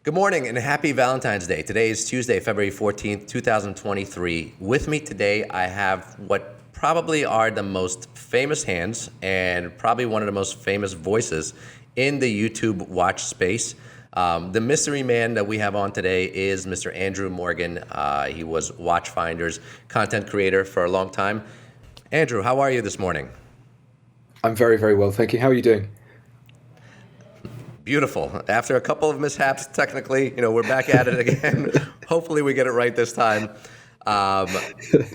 Good morning and happy Valentine's Day. Today is Tuesday, February 14th, 2023. With me today, I have what probably are the most famous hands and probably one of the most famous voices in the YouTube watch space. The mystery man that we have on today is Mr. Andrew Morgan. He was Watchfinder's content creator for a long time. Andrew, how are you this morning? I'm very, very well, thank you. How are you doing? Beautiful. After a couple of mishaps, technically, we're back at it again. Hopefully, we get it right this time.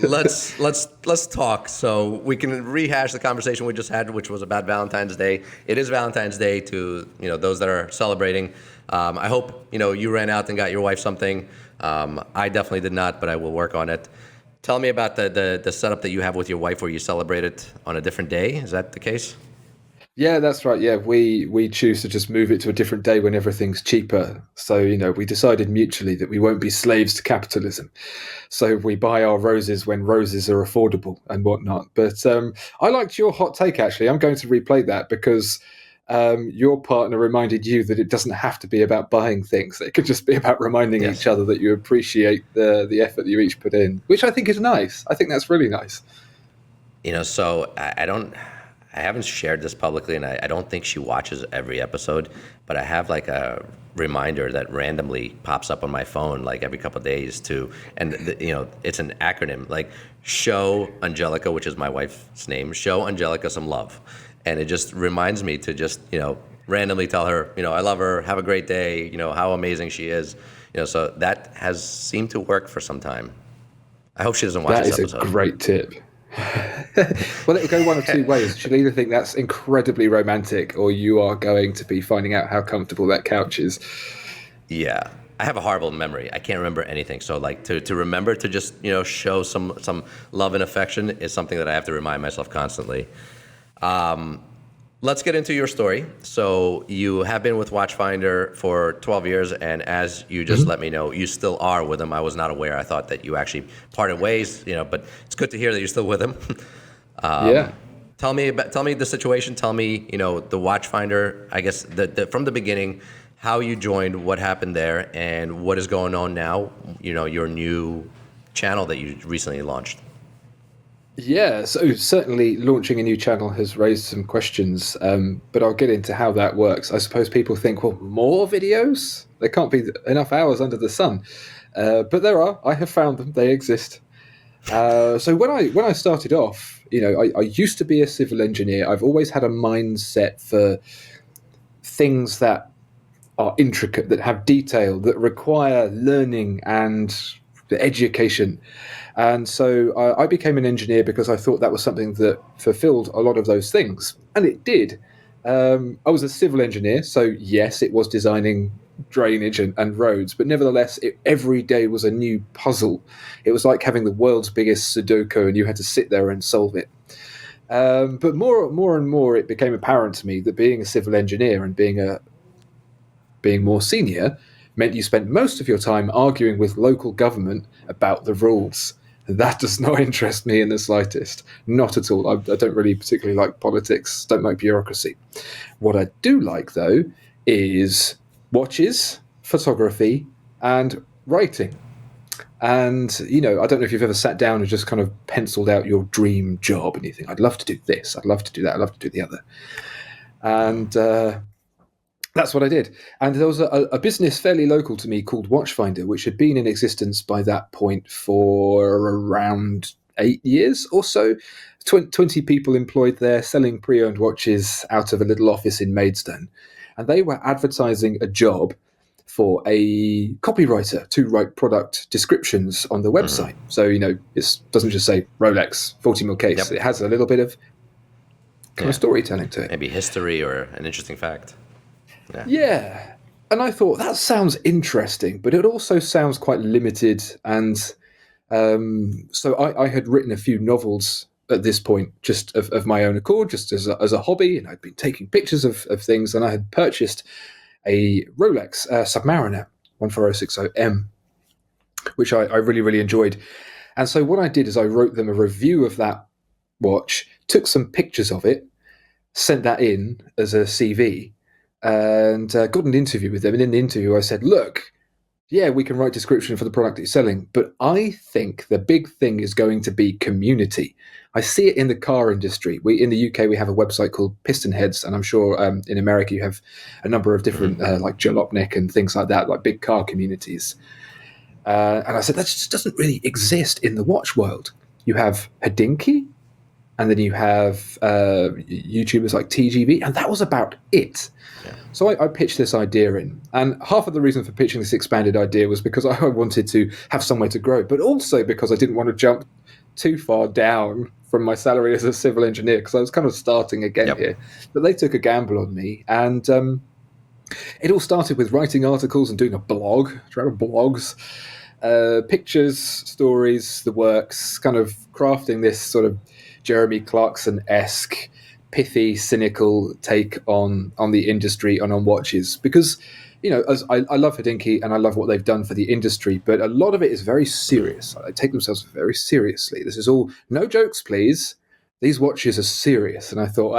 Let's talk so we can rehash the conversation we just had, which was about Valentine's Day. It is Valentine's Day to those that are celebrating. I hope you ran out and got your wife something. I definitely did not, but I will work on it. Tell me about the setup that you have with your wife, where you celebrate it on a different day. Is that the case? Yeah, that's right. Yeah, we choose to just move it to a different day when everything's cheaper. So, we decided mutually that we won't be slaves to capitalism. So we buy our roses when roses are affordable and whatnot. But I liked your hot take, actually. I'm going to replay that because your partner reminded you that it doesn't have to be about buying things. It could just be about reminding each Yes. other that you appreciate the effort that you each put in, which I think is nice. I think that's really nice. So I haven't shared this publicly, and I don't think she watches every episode, but I have like a reminder that randomly pops up on my phone like every couple of days and it's an acronym like show Angelica, which is my wife's name, show Angelica some love. And it just reminds me to just, randomly tell her, I love her, have a great day, how amazing she is. So that has seemed to work for some time. I hope she doesn't watch That this is a episode. great tip. Well, it will go one of two ways. She'll either think that's incredibly romantic, or you are going to be finding out how comfortable that couch is. Yeah. I have a horrible memory. I can't remember anything. So like to remember to just, show some love and affection is something that I have to remind myself constantly. Let's get into your story. So you have been with Watchfinder for 12 years, and as you just let me know, you still are with them. I was not aware. I thought that you actually parted ways, but it's good to hear that you're still with them. Yeah. Tell me the situation. Tell me, the Watchfinder, I guess from the beginning, how you joined, what happened there, and what is going on now, your new channel that you recently launched. Yeah, so certainly launching a new channel has raised some questions, but I'll get into how that works. I suppose people think, well, more videos? There can't be enough hours under the sun. But there are. I have found them. They exist. So when I started off, I used to be a civil engineer. I've always had a mindset for things that are intricate, that have detail, that require learning and education. And so I became an engineer because I thought that was something that fulfilled a lot of those things. And it did. I was a civil engineer, so yes, it was designing drainage and roads, but nevertheless, every day was a new puzzle. It was like having the world's biggest Sudoku, and you had to sit there and solve it. But more and more, it became apparent to me that being a civil engineer and being more senior meant you spent most of your time arguing with local government about the rules. That does not interest me in the slightest. Not at all. I don't really particularly like politics, don't like bureaucracy. What I do like, though, is watches, photography, and writing. And, I don't know if you've ever sat down and just kind of penciled out your dream job and you think, I'd love to do this, I'd love to do that, I'd love to do the other. And that's what I did. And there was a business fairly local to me called Watchfinder, which had been in existence by that point for around 8 years or so. 20 people employed there, selling pre-owned watches out of a little office in Maidstone. And they were advertising a job for a copywriter to write product descriptions on the website. So, it doesn't just say Rolex 40mm case. Yep. It has a little bit of kind of Yeah. storytelling to it. Maybe history or an interesting fact. Yeah. And I thought that sounds interesting, but it also sounds quite limited. And so I had written a few novels at this point, just of my own accord, just as a hobby. And I'd been taking pictures of things. And I had purchased a Rolex Submariner 14060M, which I really, really enjoyed. And so what I did is I wrote them a review of that watch, took some pictures of it, sent that in as a CV, and got an interview with them. And in the interview, I said, look, yeah, we can write description for the product that you're selling, but I think the big thing is going to be community. I see it in the car industry. In the UK, we have a website called Piston Heads, and I'm sure in America you have a number of different, like Jalopnik and things like that, like big car communities. And I said, that just doesn't really exist in the watch world. You have Hodinkee, and then you have YouTubers like TGV, and that was about it. Yeah. So I pitched this idea in, and half of the reason for pitching this expanded idea was because I wanted to have somewhere to grow, but also because I didn't want to jump too far down from my salary as a civil engineer, because I was kind of starting again here. But they took a gamble on me, and it all started with writing articles and doing a blog. Do you remember blogs? Pictures, stories, the works, kind of crafting this sort of Jeremy Clarkson-esque, pithy, cynical take on the industry and on watches. Because, as I love Hodinkee and I love what they've done for the industry, but a lot of it is very serious. They take themselves very seriously. This is all, no jokes, please. These watches are serious. And I thought,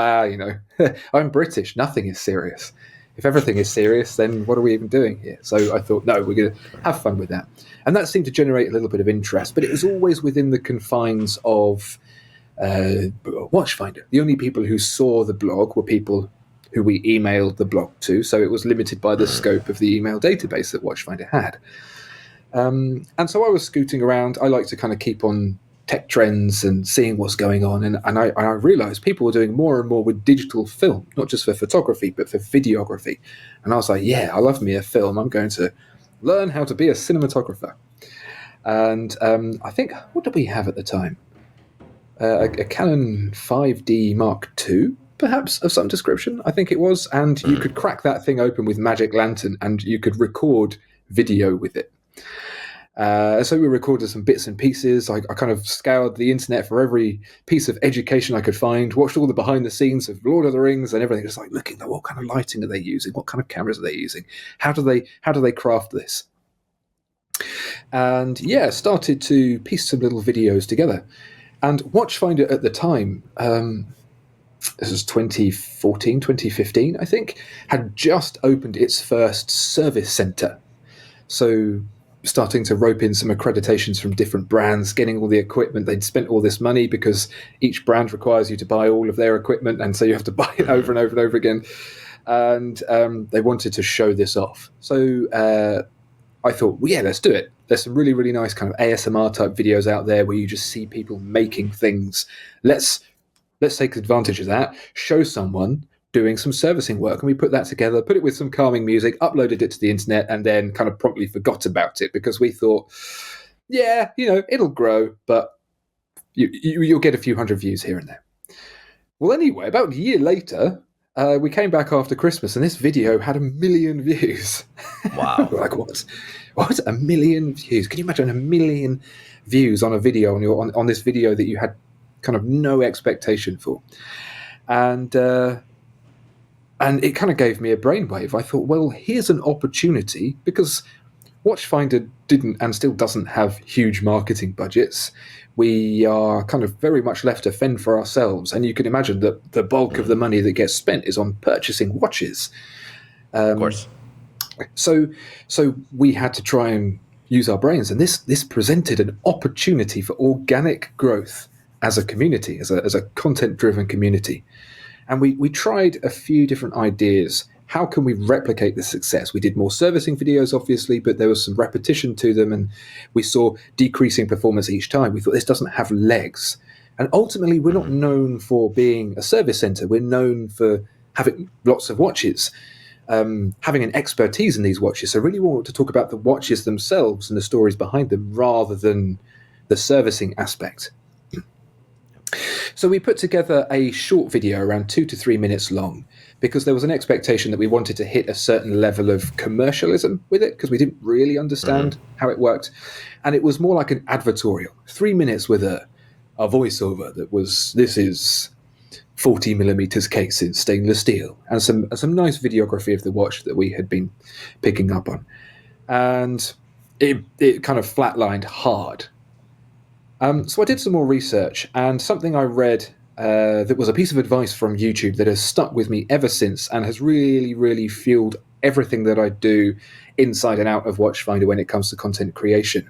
I'm British. Nothing is serious. If everything is serious, then what are we even doing here? So I thought, no, we're going to have fun with that. And that seemed to generate a little bit of interest, but it was always within the confines of Watchfinder. The only people who saw the blog were people who we emailed the blog to, so it was limited by the scope of the email database that Watchfinder had. And so I was scooting around. I like to kind of keep on tech trends and seeing what's going on. And I realized people were doing more and more with digital film, not just for photography, but for videography. And I was like, yeah, I love me a film. I'm going to learn how to be a cinematographer. And I think, what did we have at the time? A Canon 5D Mark II, perhaps, of some description, I think it was. And you could crack that thing open with Magic Lantern and you could record video with it. So we recorded some bits and pieces. I kind of scoured the internet for every piece of education I could find, watched all the behind the scenes of Lord of the Rings and everything, just like looking at what kind of lighting are they using, what kind of cameras are they using, how do they craft this? And started to piece some little videos together. And Watchfinder at the time, this was 2014, 2015, I think, had just opened its first service center. So starting to rope in some accreditations from different brands, getting all the equipment. They'd spent all this money because each brand requires you to buy all of their equipment, and so you have to buy it over and over and over again. And they wanted to show this off. So I thought, well, yeah, let's do it. There's some really, really nice kind of ASMR type videos out there where you just see people making things. Let's take advantage of that, show someone doing some servicing work. And we put that together, put it with some calming music, uploaded it to the internet, and then kind of promptly forgot about it because we thought, yeah, it'll grow, but you'll get a few hundred views here and there. Well, anyway, about a year later, we came back after Christmas, and this video had 1 million views. Wow. We're like, what? 1 million views? Can you imagine 1 million views on a video on this video that you had kind of no expectation for? And it kind of gave me a brainwave. I thought, well, here's an opportunity, because Watchfinder didn't and still doesn't have huge marketing budgets. We are kind of very much left to fend for ourselves. And you can imagine that the bulk of the money that gets spent is on purchasing watches. Of course. So we had to try and use our brains. And this presented an opportunity for organic growth as a community, as a content-driven community. And we tried a few different ideas. How can we replicate this success? We did more servicing videos, obviously, but there was some repetition to them, and we saw decreasing performance each time. We thought this doesn't have legs. And ultimately, we're not known for being a service center. We're known for having lots of watches, having an expertise in these watches. So really want to talk about the watches themselves and the stories behind them rather than the servicing aspect. So we put together a short video around 2 to 3 minutes long because there was an expectation that we wanted to hit a certain level of commercialism with it because we didn't really understand how it worked. And it was more like an advertorial, 3 minutes with a voiceover that was, this is 40 millimeters case in stainless steel, and some nice videography of the watch that we had been picking up on. And it kind of flatlined hard. So I did some more research, and something I read that was a piece of advice from YouTube that has stuck with me ever since and has really, really fueled everything that I do inside and out of Watchfinder when it comes to content creation.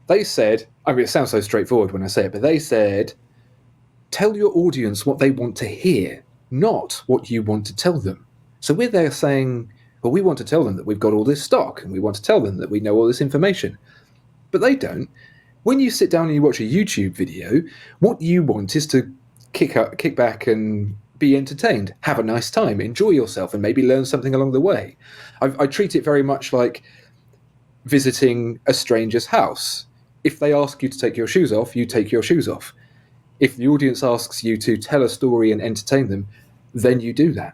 They said, I mean, it sounds so straightforward when I say it, but they said, tell your audience what they want to hear, not what you want to tell them. So we're there saying, well, we want to tell them that we've got all this stock and we want to tell them that we know all this information. But they don't. When you sit down and you watch a YouTube video, what you want is to kick back and be entertained, have a nice time, enjoy yourself, and maybe learn something along the way. I treat it very much like visiting a stranger's house. If they ask you to take your shoes off, you take your shoes off. If the audience asks you to tell a story and entertain them, then you do that.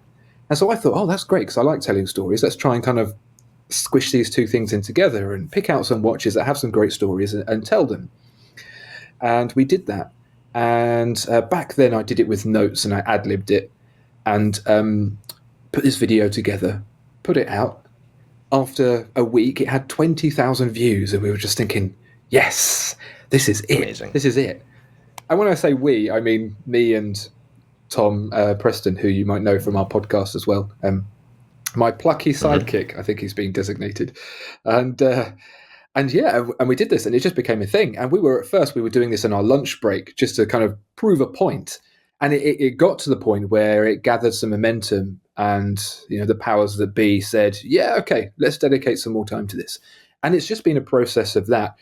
And so I thought, oh, that's great, because I like telling stories. Let's try and kind of squish these two things in together and pick out some watches that have some great stories and tell them. And we did that. And back then I did it with notes and I ad-libbed it and put this video together, put it out. After a week, it had 20,000 views, and we were just thinking, yes, this is it. Amazing. This is it. And when I say we, I mean me and Tom Preston, who you might know from our podcast as well. My plucky sidekick, I think he's being designated. And yeah, and we did this, and it just became a thing. And we were doing this in our lunch break just to kind of prove a point. And it got to the point where it gathered some momentum, and the powers that be said, yeah, okay, let's dedicate some more time to this. And it's just been a process of that.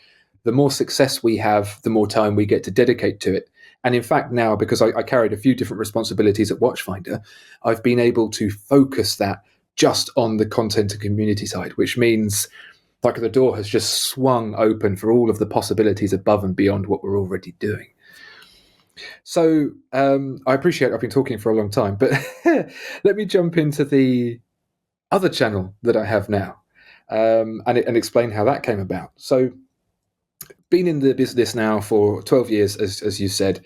The more success we have, the more time we get to dedicate to it. And in fact, now, because I carried a few different responsibilities at Watchfinder, I've been able to focus that just on the content and community side, which means like the door has just swung open for all of the possibilities above and beyond what we're already doing. So I appreciate I've been talking for a long time, but let me jump into the other channel that I have now and explain how that came about. So been in the business now for 12 years, as you said,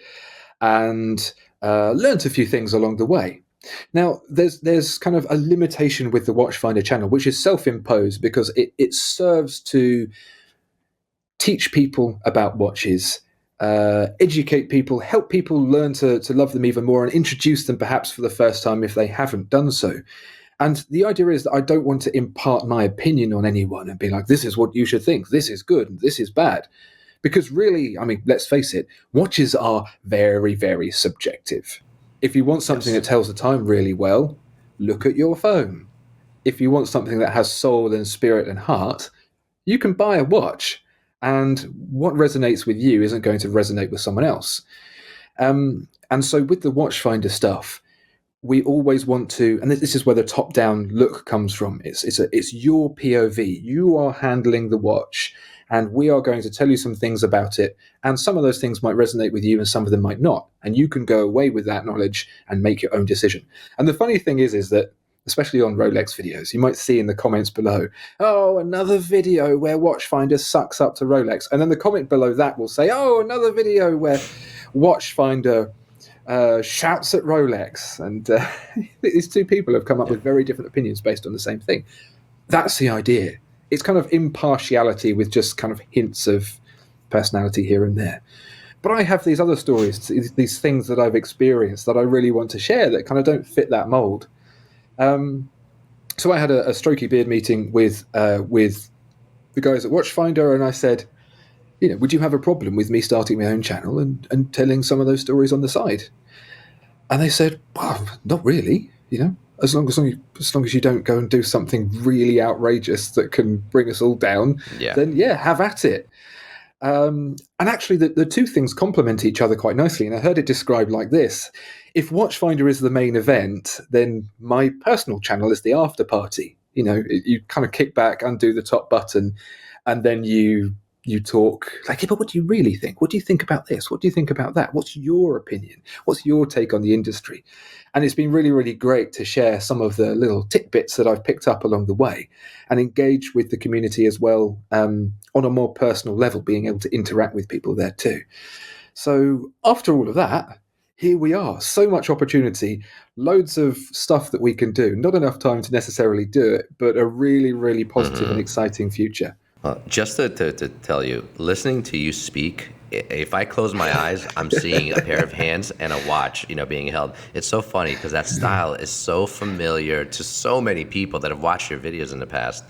and learnt a few things along the way. Now, there's kind of a limitation with the Watchfinder channel, which is self-imposed because it serves to teach people about watches, educate people, help people learn to love them even more, and introduce them perhaps for the first time if they haven't done so. And the idea is that I don't want to impart my opinion on anyone and be like, this is what you should think, this is good, and this is bad. Because really, I mean, let's face it, watches are very, very subjective. If you want something that tells the time really well, look at your phone. If you want something that has soul and spirit and heart, you can buy a watch. And what resonates with you isn't going to resonate with someone else. And so with the Watchfinder stuff, we always want to, and this is where the top-down look comes from. It's your POV. You are handling the watch, and we are going to tell you some things about it. And some of those things might resonate with you, and some of them might not. And you can go away with that knowledge and make your own decision. And the funny thing is that, especially on Rolex videos, you might see in the comments below, oh, another video where Watchfinder sucks up to Rolex. And then the comment below that will say, oh, another video where Watchfinder shouts at Rolex. And these two people have come up with very different opinions based on the same thing. That's the idea. It's kind of impartiality with just kind of hints of personality here and there. But I have these other stories, these things that I've experienced that I really want to share that kind of don't fit that mold. So I had a strokey beard meeting with the guys at Watchfinder, and I said, would you have a problem with me starting my own channel and telling some of those stories on the side? And they said, well, not really, as long as you don't go and do something really outrageous that can bring us all down, then yeah, have at it. And actually, the two things complement each other quite nicely. And I heard it described like this. If Watchfinder is the main event, then my personal channel is the after party. You kind of kick back, undo the top button, and then you talk like, yeah, but what do you really think? What do you think about this? What do you think about that? What's your opinion? What's your take on the industry? And it's been really, really great to share some of the little tidbits that I've picked up along the way and engage with the community as well on a more personal level, being able to interact with people there too. So after all of that, here we are. So much opportunity, loads of stuff that we can do. Not enough time to necessarily do it, but a really, really positive and exciting future. Well, just to tell you, listening to you speak, if I close my eyes, I'm seeing a pair of hands and a watch, being held. It's so funny because that style is so familiar to so many people that have watched your videos in the past.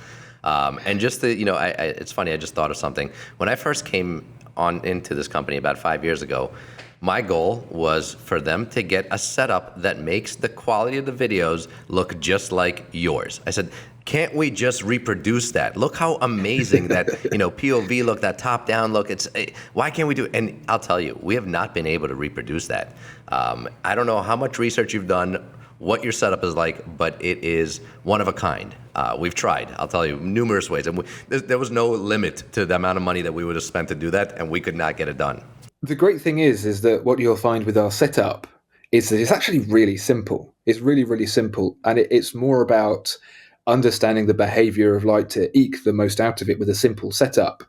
And just to, it's funny, I just thought of something. When I first came on into this company about 5 years ago, my goal was for them to get a setup that makes the quality of the videos look just like yours. I said, can't we just reproduce that? Look how amazing that, POV look, that top down look. Why can't we do it? And I'll tell you, we have not been able to reproduce that. I don't know how much research you've done, what your setup is like, but it is one of a kind. We've tried, I'll tell you, numerous ways. And there was no limit to the amount of money that we would have spent to do that, and we could not get it done. The great thing is that what you'll find with our setup is that it's actually really simple. It's really, really simple. And it's more about understanding the behavior of light to eke the most out of it with a simple setup.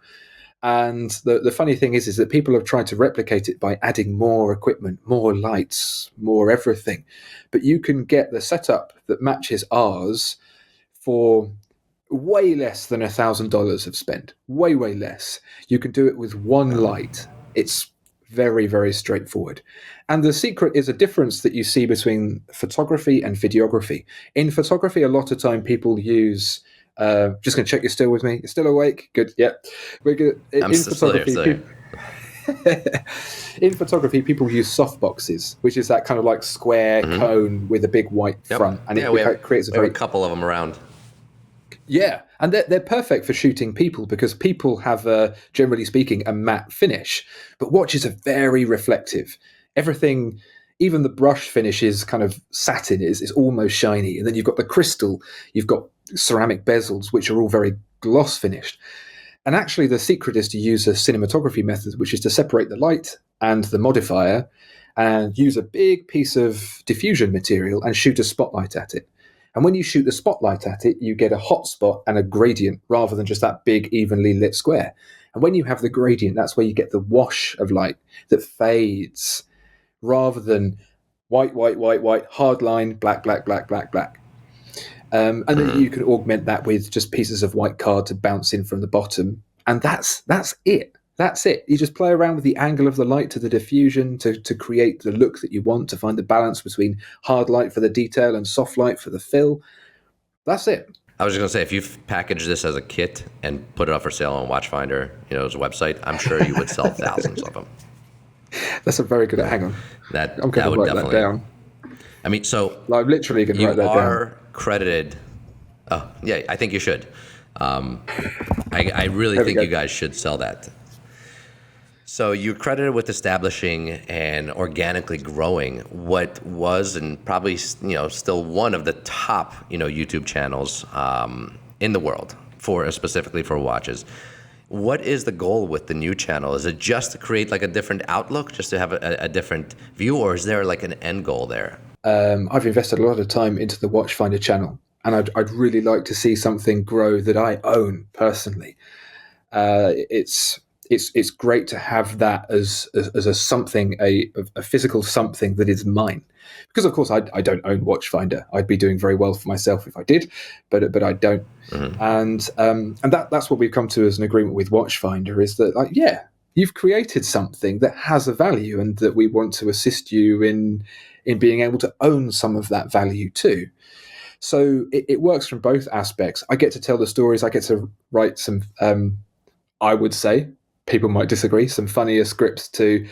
And the funny thing is that people have tried to replicate it by adding more equipment, more lights, more everything. But you can get the setup that matches ours for way less than $1,000 of spend. Way, way less. You can do it with one light. It's very, very straightforward. And the secret is a difference that you see between photography and videography. In photography, a lot of time people use just going to check you're still with me. You're still awake? Good. Yep. We're good. I'm still here. In photography, people use softboxes, which is that kind of like square cone with a big white front, and it creates a couple of them around. Yeah, and they're perfect for shooting people because people have, generally speaking, a matte finish. But watches are very reflective. Everything, even the brush finish is kind of satin, is almost shiny. And then you've got the crystal, you've got ceramic bezels, which are all very gloss finished. And actually, the secret is to use a cinematography method, which is to separate the light and the modifier and use a big piece of diffusion material and shoot a spotlight at it. And when you shoot the spotlight at it, you get a hot spot and a gradient rather than just that big, evenly lit square. And when you have the gradient, that's where you get the wash of light that fades rather than white, white, white, white, hard line, black, black, black, black, black. And then you can augment that with just pieces of white card to bounce in from the bottom. And that's it. That's it. You just play around with the angle of the light to the diffusion to create the look that you want, to find the balance between hard light for the detail and soft light for the fill. That's it. I was just going to say, if you package this as a kit and put it up for sale on Watchfinder, as a website, I'm sure you would sell thousands of them. That's a very good. Hang on. I'm going to write that down. I mean, so I'm literally going to write that down. You are credited. Oh, yeah, I think you should. I really think you guys should sell that. So you're credited with establishing and organically growing what was and probably still one of the top YouTube channels in the world specifically for watches. What is the goal with the new channel? Is it just to create like a different outlook, just to have a different view, or is there like an end goal there? I've invested a lot of time into the Watchfinder channel, and I'd really like to see something grow that I own personally. It's great to have that as a something, a physical something that is mine. Because of course I don't own Watchfinder. I'd be doing very well for myself if I did, but I don't. And that's what we've come to as an agreement with Watchfinder is that you've created something that has a value, and that we want to assist you in being able to own some of that value too. So it works from both aspects. I get to tell the stories. I get to write some. I would say, people might disagree, some funnier scripts to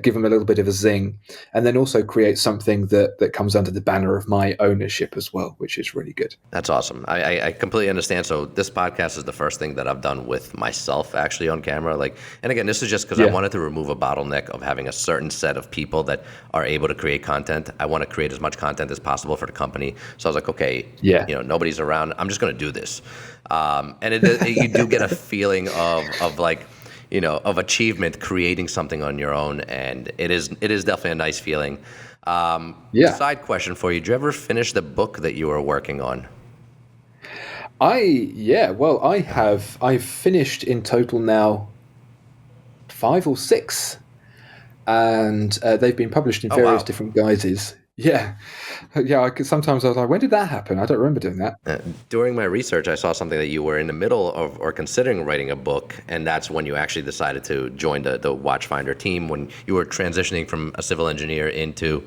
give them a little bit of a zing, and then also create something that comes under the banner of my ownership as well, which is really good. That's awesome. I completely understand. So this podcast is the first thing that I've done with myself actually on camera. And again, this is just because I wanted to remove a bottleneck of having a certain set of people that are able to create content. I want to create as much content as possible for the company. So I was like, okay, nobody's around. I'm just going to do this. And you do get a feeling of achievement creating something on your own, and it is definitely a nice feeling. Side question for you: did you ever finish the book that you were working on? I've finished in total now 5 or 6, and they've been published in various different guises. Yeah, yeah. Sometimes I was like, when did that happen? I don't remember doing that. During my research, I saw something that you were in the middle of or considering writing a book, and that's when you actually decided to join the Watchfinder team when you were transitioning from a civil engineer into,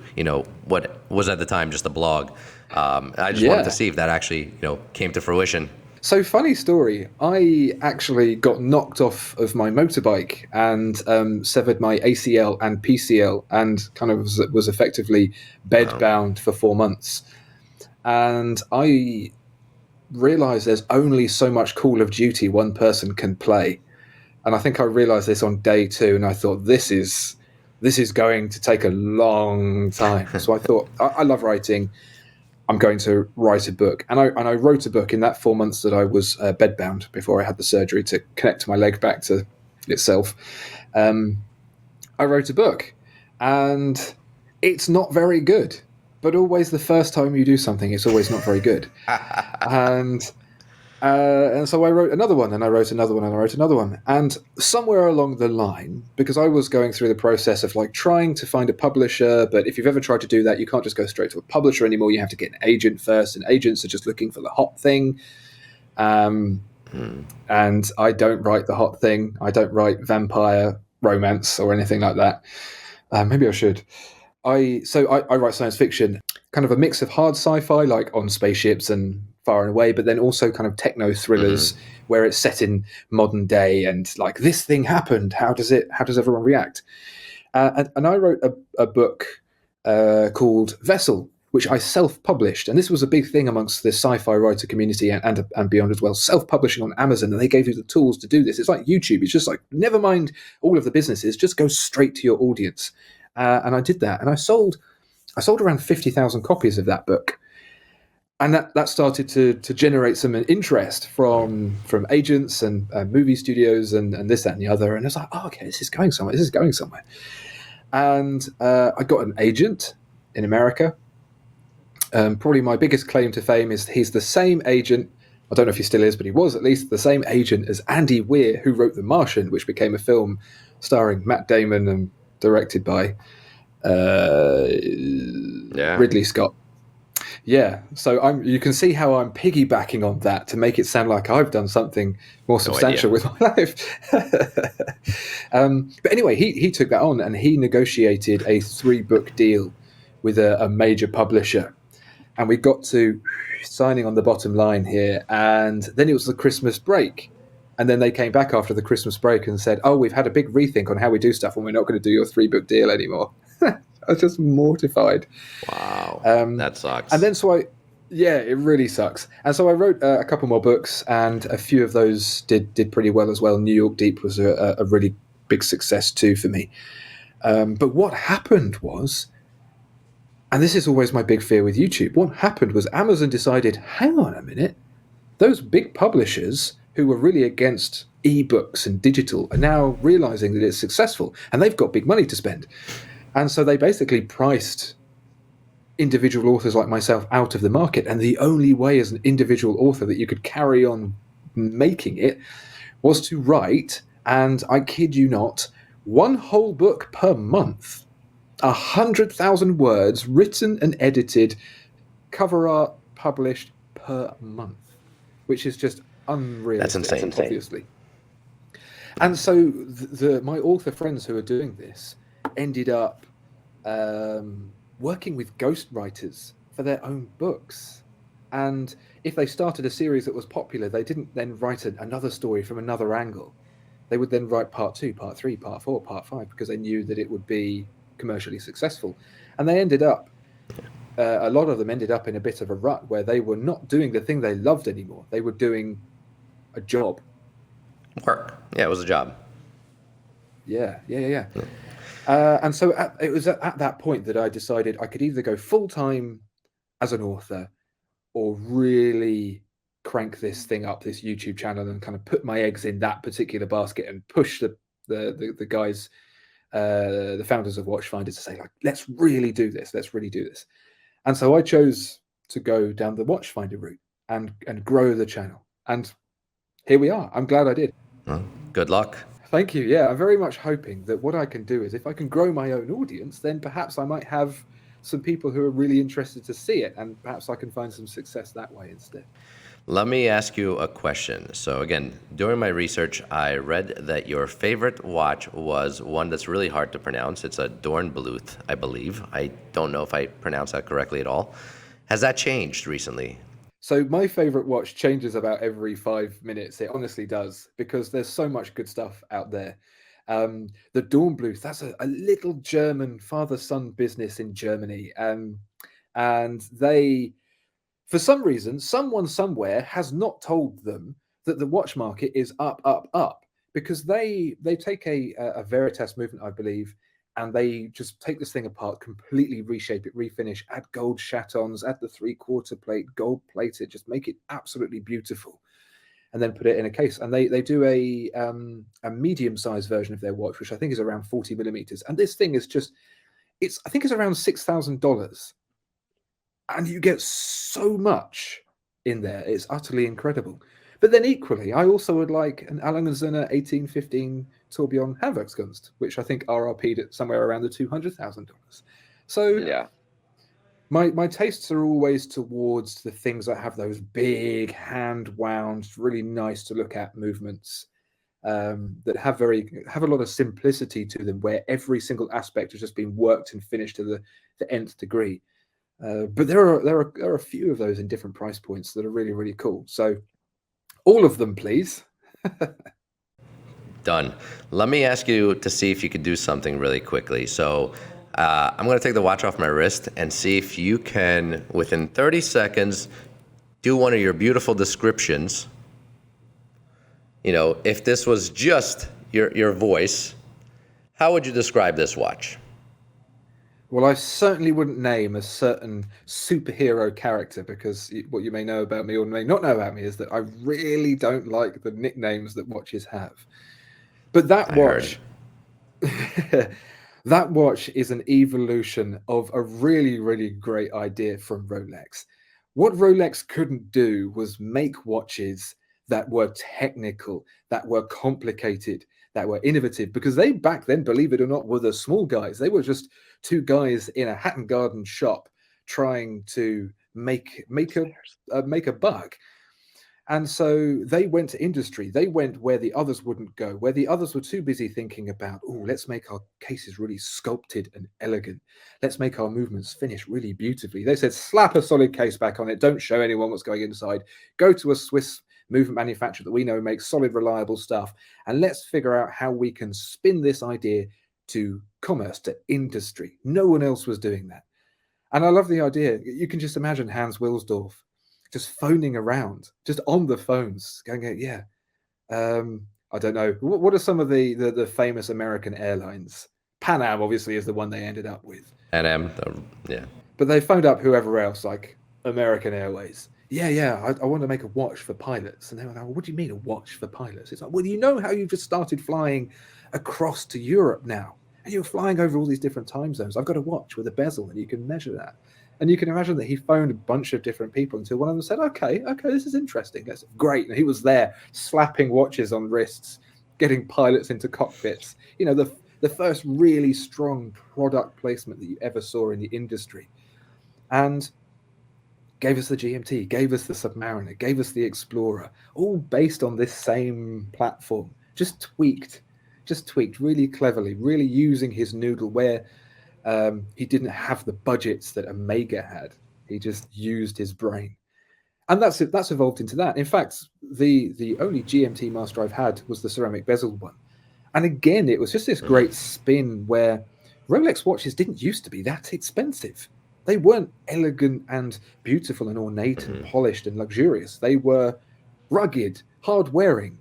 what was at the time just a blog. I just wanted to Yeah. see if that actually, came to fruition. So funny story. I actually got knocked off of my motorbike and severed my ACL and PCL, and kind of was effectively Wow. bedbound for 4 months. And I realized there's only so much Call of Duty one person can play. And I think I realized this on day 2, and I thought this is going to take a long time. So I thought I love writing. I'm going to write a book, and I wrote a book in that 4 months that I was bedbound before I had the surgery to connect my leg back to itself. Um, I wrote a book, and it's not very good. But always the first time you do something, it's always not very good. And and so I wrote another one, and I wrote another one, and I wrote another one. And somewhere along the line, because I was going through the process of like trying to find a publisher, but if you've ever tried to do that, you can't just go straight to a publisher anymore. You have to get an agent first, and agents are just looking for the hot thing. Um, and I don't write the hot thing. I don't write vampire romance or anything like that. Maybe I should. I write science fiction, kind of a mix of hard sci-fi, like on spaceships and far and away, but then also kind of techno thrillers where it's set in modern day and like this thing happened. How does it? How does everyone react? And I wrote a book called Vessel, which I self-published, and this was a big thing amongst the sci-fi writer community and beyond as well. Self-publishing on Amazon, and they gave you the tools to do this. It's like YouTube. It's just like never mind all of the businesses, just go straight to your audience. And I did that, and I sold around 50,000 copies of that book, and that started to generate some interest from agents and movie studios and this that and the other. And I was like, oh, okay, this is going somewhere. This is going somewhere. And I got an agent in America. Probably my biggest claim to fame is he's the same agent. I don't know if he still is, but he was at least the same agent as Andy Weir, who wrote The Martian, which became a film starring Matt Damon and directed by Yeah. Ridley Scott. Yeah, so you can see how I'm piggybacking on that to make it sound like I've done something more No idea. substantial with my life. But anyway, he took that on, and he negotiated a 3-book deal with a major publisher, and we got to signing on the bottom line here, and then it was the Christmas break. And then they came back after the Christmas break and said, "Oh, we've had a big rethink on how we do stuff, and we're not going to do your 3-book deal anymore." I was just mortified. Wow. That And sucks. then yeah, it really sucks. And so I wrote a couple more books, and a few of those did pretty well as well. New York Deep was a really big success too for me. But what happened was, and this is always my big fear with YouTube, what happened was Amazon decided, hang on a minute, those big publishers who were really against ebooks and digital are now realizing that it's successful, and they've got big money to spend. And so they basically priced individual authors like myself out of the market. And the only way as an individual author that you could carry on making it was to write, and I kid you not, one whole book per month, 100,000 words written and edited, cover art published per month, which is just That's unrealistic, insane. obviously. And so my author friends who are doing this ended up working with ghostwriters for their own books. And if they started a series that was popular, they didn't then write another story from another angle. They would then write part 2, part 3, part 4, part 5, because they knew that it would be commercially successful. And they ended up, a lot of them ended up in a bit of a rut where they were not doing the thing they loved anymore. They were doing a job. Work. Yeah, it was a job. Yeah. And so it was at that point that I decided I could either go full time as an author or really crank this thing up, this YouTube channel, and kind of put my eggs in that particular basket and push the guys, the founders of Watchfinder, to say like, let's really do this. Let's really do this. And so I chose to go down the Watchfinder route and grow the channel. And here we are. I'm glad I did. Well, good luck. Thank you. Yeah, I'm very much hoping that what I can do is if I can grow my own audience, then perhaps I might have some people who are really interested to see it, and perhaps I can find some success that way instead. Let me ask you a question. So, again, during my research, I read that your favorite watch was one that's really hard to pronounce. It's a Dornbluth, I believe. I don't know if I pronounced that correctly at all. Has that changed recently? So my favorite watch changes about every 5 minutes. It honestly does, because there's so much good stuff out there. The Dornbluth, that's a little German father-son business in Germany, and they, for some reason, someone somewhere has not told them that the watch market is up, up, up, because they take a Veritas movement, I believe, and they just take this thing apart, completely reshape it, refinish, add gold chatons, add the 3/4 plate, gold plate it, just make it absolutely beautiful, and then put it in a case. And they do a medium sized version of their watch, which I think is around 40 millimeters. And this thing is just, it's, I think it's around $6,000, and you get so much in there. It's utterly incredible. But then equally, I also would like an Alangenzinner 1815 Tourbillon Handwerkskunst, which I think RRP'd at somewhere around the $200,000. So Yeah. my tastes are always towards the things that have those big hand wound, really nice to look at movements, that have a lot of simplicity to them, where every single aspect has just been worked and finished to the nth degree. But there are a few of those in different price points that are really, really cool. So all of them, please. Done. Let me ask you to see if you could do something really quickly. So I'm going to take the watch off my wrist and see if you can, within 30 seconds, do one of your beautiful descriptions. You know, if this was just your voice, how would you describe this watch? Well, I certainly wouldn't name a certain superhero character, because what you may know about me or may not know about me is that I really don't like the nicknames that watches have. But that I heard. watch, that watch is an evolution of a really, really great idea from Rolex. What Rolex couldn't do was make watches that were technical, that were complicated, that were innovative, because they back then, believe it or not, were the small guys. They were just two guys in a Hatton Garden shop trying to make a buck. And so they went to industry. They went where the others wouldn't go, where the others were too busy thinking about, oh, let's make our cases really sculpted and elegant. Let's make our movements finish really beautifully. They said, slap a solid case back on it. Don't show anyone what's going inside. Go to a Swiss movement manufacturer that we know makes solid, reliable stuff. And let's figure out how we can spin this idea to commerce, to industry. No one else was doing that. And I love the idea. You can just imagine Hans Wilsdorf just phoning around, just on the phones, going, yeah, I don't know. What are some of the famous American airlines? Pan Am, obviously, is the one they ended up with. NM, yeah. But they phoned up whoever else, like American Airways. Yeah, I want to make a watch for pilots. And they were like, well, what do you mean a watch for pilots? It's like, well, you know how you've just started flying across to Europe now, and you're flying over all these different time zones. I've got a watch with a bezel, and you can measure that. And you can imagine that he phoned a bunch of different people until one of them said, okay, this is interesting. That's great. And he was there slapping watches on wrists, getting pilots into cockpits. You know, the first really strong product placement that you ever saw in the industry. And gave us the GMT, gave us the Submariner, gave us the Explorer, all based on this same platform, just tweaked really cleverly, really using his noodle where he didn't have the budgets that Omega had. He just used his brain. And that's evolved into that. In fact, the only GMT master I've had was the ceramic bezel one. And again, it was just this great spin where Rolex watches didn't used to be that expensive. They weren't elegant and beautiful and ornate and polished and luxurious. They were rugged, hard wearing.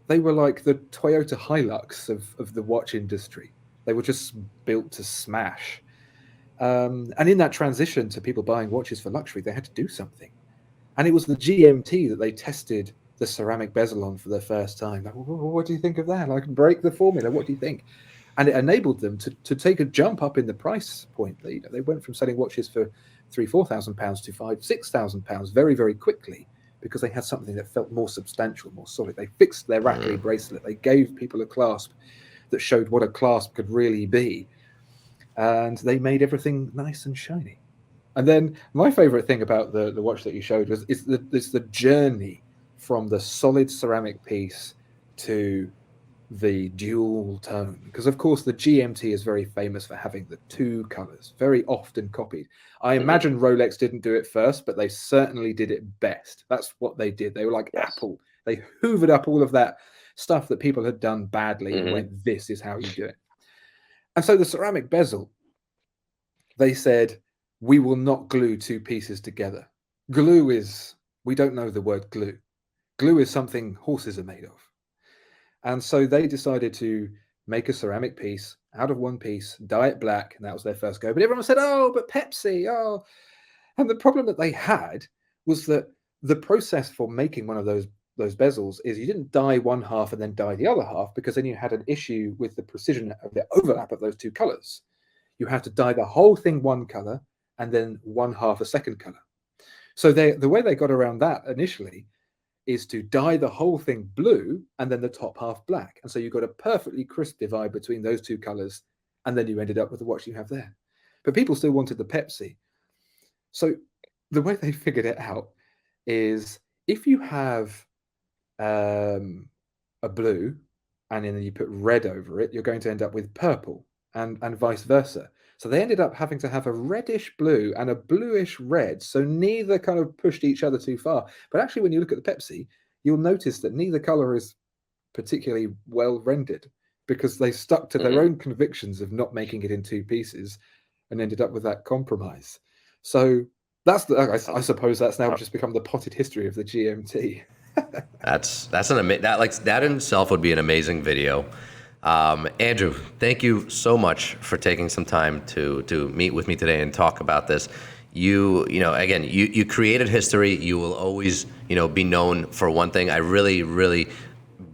They were like the Toyota Hilux of the watch industry. They were just built to smash. And in that transition to people buying watches for luxury, they had to do something. And it was the GMT that they tested the ceramic bezel on for the first time. Like, what do you think of that? Like, break the formula. What do you think? And it enabled them to take a jump up in the price point. They went from selling watches for £3,000-4,000 to £5,000-6,000 very, very quickly, because they had something that felt more substantial, more solid. They fixed their Rackley bracelet. They gave people a clasp that showed what a clasp could really be. and they made everything nice and shiny. And then my favorite thing about the watch that you showed was it's the journey from the solid ceramic piece to the dual tone, because of course the GMT is very famous for having the two colors, very often copied. I Hmm. imagine Rolex didn't do it first, but they certainly did it best. That's what they did. They were like Yes. Apple. They hoovered up all of that stuff that people had done badly and Hmm. went, this is how you do it. And so the ceramic bezel, they said, we will not glue two pieces together. Glue is, we don't know the word glue. Glue is something horses are made of. And so they decided to make a ceramic piece out of one piece, dye it black, and that was their first go. But everyone said, oh, but Pepsi, oh. And the problem that they had was that the process for making one of those bezels is you didn't dye one half and then dye the other half, because then you had an issue with the precision of the overlap of those two colors. You had to dye the whole thing one color and then one half a second color. So the way they got around that initially is to dye the whole thing blue and then the top half black. And so you got a perfectly crisp divide between those two colors, and then you ended up with the watch you have there. But people still wanted the Pepsi. So the way they figured it out is if you have a blue and then you put red over it, you're going to end up with purple, and vice versa. So they ended up having to have a reddish blue and a bluish red. So neither kind of pushed each other too far. But actually, when you look at the Pepsi, you'll notice that neither color is particularly well rendered, because they stuck to their Hmm. own convictions of not making it in two pieces and ended up with that compromise. So that's I Um, suppose that's now uh, just become the potted history of the GMT. That's that in itself would be an amazing video. Andrew, thank you so much for taking some time to meet with me today and talk about this. You know, again, you created history. You will always, be known for one thing. I really, really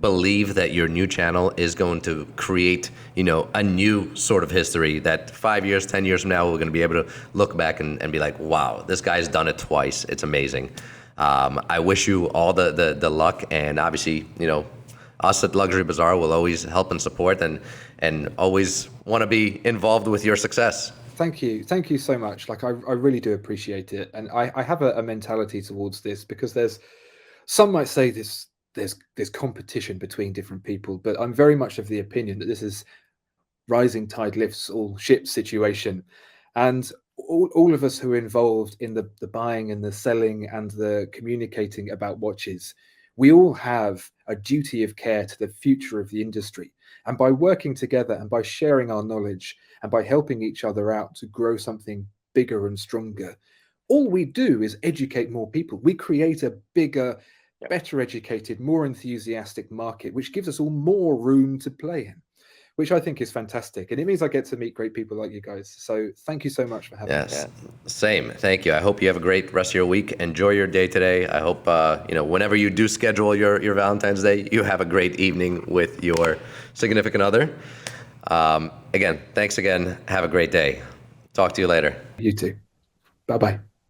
believe that your new channel is going to create, a new sort of history that 5 years, 10 years from now, we're going to be able to look back and be like, wow, this guy's done it twice. It's amazing. I wish you all the luck, and obviously, us at Luxury Bazaar will always help and support, and always want to be involved with your success. Thank you so much. Like I really do appreciate it, and I have a mentality towards this, because some might say there's competition between different people, but I'm very much of the opinion that this is rising tide lifts all ships situation. And all of us who are involved in the buying and the selling and the communicating about watches, we all have a duty of care to the future of the industry. And by working together and by sharing our knowledge and by helping each other out to grow something bigger and stronger, all we do is educate more people. We create a bigger, yeah. better educated, more enthusiastic market, which gives us all more room to play in, which I think is fantastic. And it means I get to meet great people like you guys. So thank you so much for having me. Yes, same. Thank you. I hope you have a great rest of your week. Enjoy your day today. I hope whenever you do schedule your Valentine's Day, you have a great evening with your significant other. Again, thanks again. Have a great day. Talk to you later. You too. Bye bye.